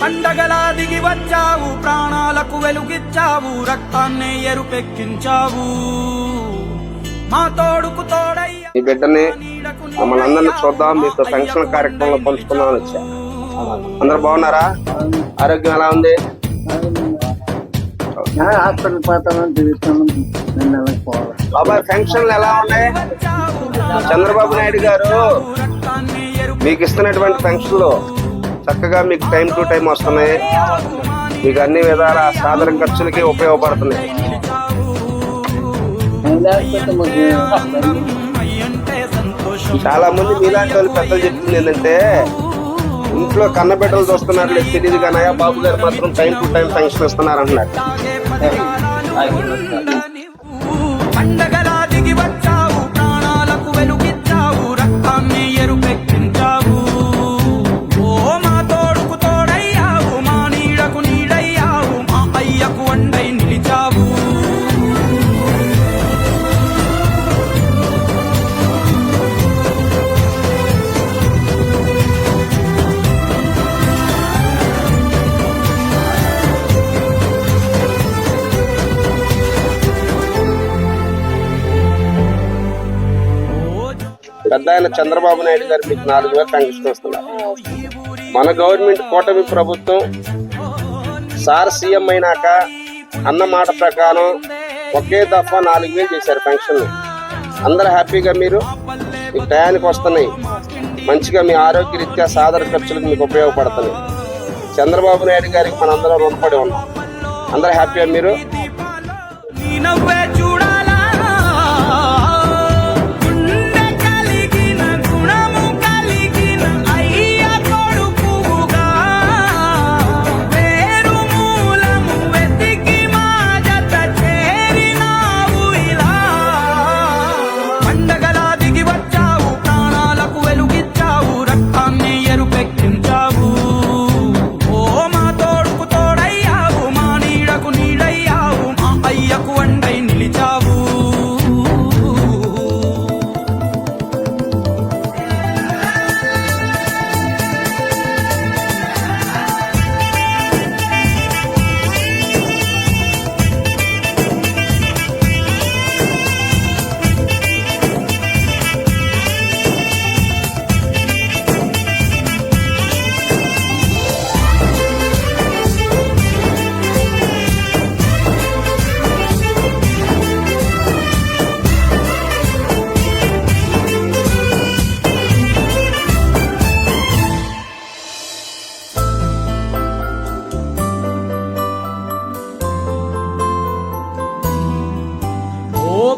పండగలా దిగి వచ్చావు, ప్రాణాలకు వెలుగిచ్చావు, రక్తాన్నే ఎరుపెక్కించావు, మా తోడుకు తోడయ్యా. ఈ బిడ్డని మమ్మల్ని అందరినీ చూద్దాం, మీతో పెన్షన్ కార్యక్రమంలో పంచుకుందామని వచ్చా. అందరు బాగున్నారా? ఆరోగ్యం ఎలా ఉంది? హాస్పిటల్ పోతామని తిరుగుతాను. బాబాయ్ పెన్షన్లు ఎలా ఉన్నాయి? చంద్రబాబు నాయుడు గారు మీకు ఇస్తున్నటువంటి పెన్షన్లు చక్కగా మీకు టైం టు టైం వస్తున్నాయి, మీకు అన్ని విధాల సాధారణ ఖర్చులకి ఉపయోగపడుతున్నాయి. చాలా మంది మీలాంటి వాళ్ళు పెద్దలు చెప్తుంది ఏంటంటే, ఇంట్లో కన్నబిడ్డలు చూస్తున్నారు తెలియదు కానీ బాబు గారు మాత్రం టైం టు టైం పెన్షన్ ఇస్తున్నారు అంటున్నారు. పండగలా దిగి వచ్చావు, ప్రాణాలకు వెలుగిచ్చావు, రక్తాన్ని ఎరుపెక్కించావు, ఓ మా తోడుకు తోడయ్యావు, మా నీడకు నీడయ్యావు, మా అయ్యకు అండై నిలిచావు. పెద్ద ఆయన చంద్రబాబు నాయుడు గారు మీకు 4,000 పెన్షన్ వస్తున్నారు. మన గవర్నమెంట్ కూటమి ప్రభుత్వం సార్ సీఎం అయినాక అన్న మాట ప్రకారం ఒకే దఫా 4,000 చేశారు పెన్షన్లు. అందరు హ్యాపీగా మీరు మీకు టయానికి వస్తున్నాయి, మంచిగా మీ ఆరోగ్యరీత్యా సాధారణ ఖర్చులకు మీకు ఉపయోగపడుతున్నాయి. చంద్రబాబు నాయుడు గారికి మనందరం రుణపడి ఉన్నాం. అందరు హ్యాపీగా మీరు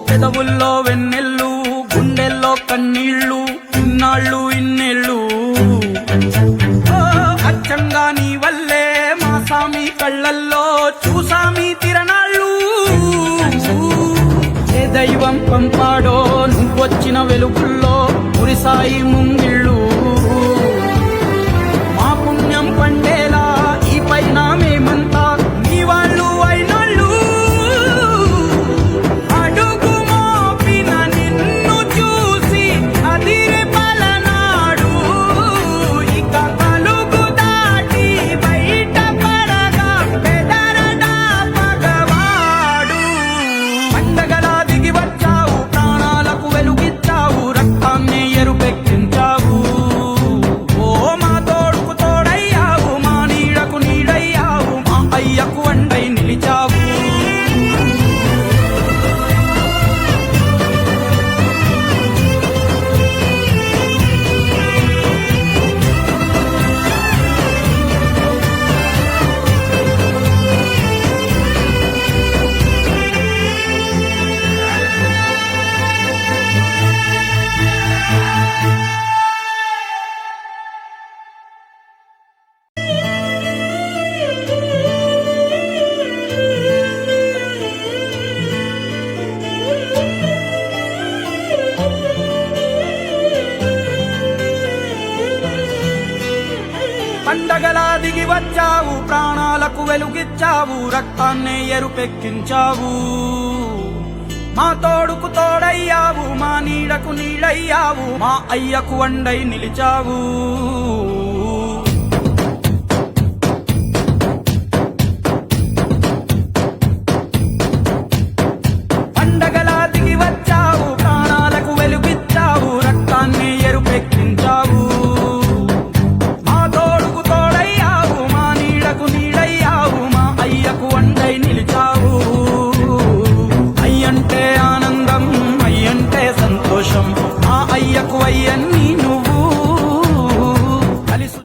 పెదవుల్లో వెన్నెల్లు, గుండెల్లో కన్నీళ్లు, ఇన్నాళ్ళు ఇన్నేళ్ళు, అచ్చంగా నీ వల్లే మా సామి కళ్ళల్లో చూసామి తిరణాళ్ళు. ఏ దైవం పంపాడో నువ్వొచ్చిన వెలుగుల్లో కురిసాయి ముంగిళ్ళు, మా పుణ్యం పండేలా ఈ పైన మేమంతా నీ వాళ్ళు అయినాళ్ళు. పండగలా దిగి వచ్చావు, ప్రాణాలకు వెలుగిచ్చావు, రక్తాన్నే ఎరుపెక్కించావు, మా తోడుకు తోడయ్యావు, మా నీడకు నీడయ్యావు, మా అయ్యకు అండై నిలిచావు.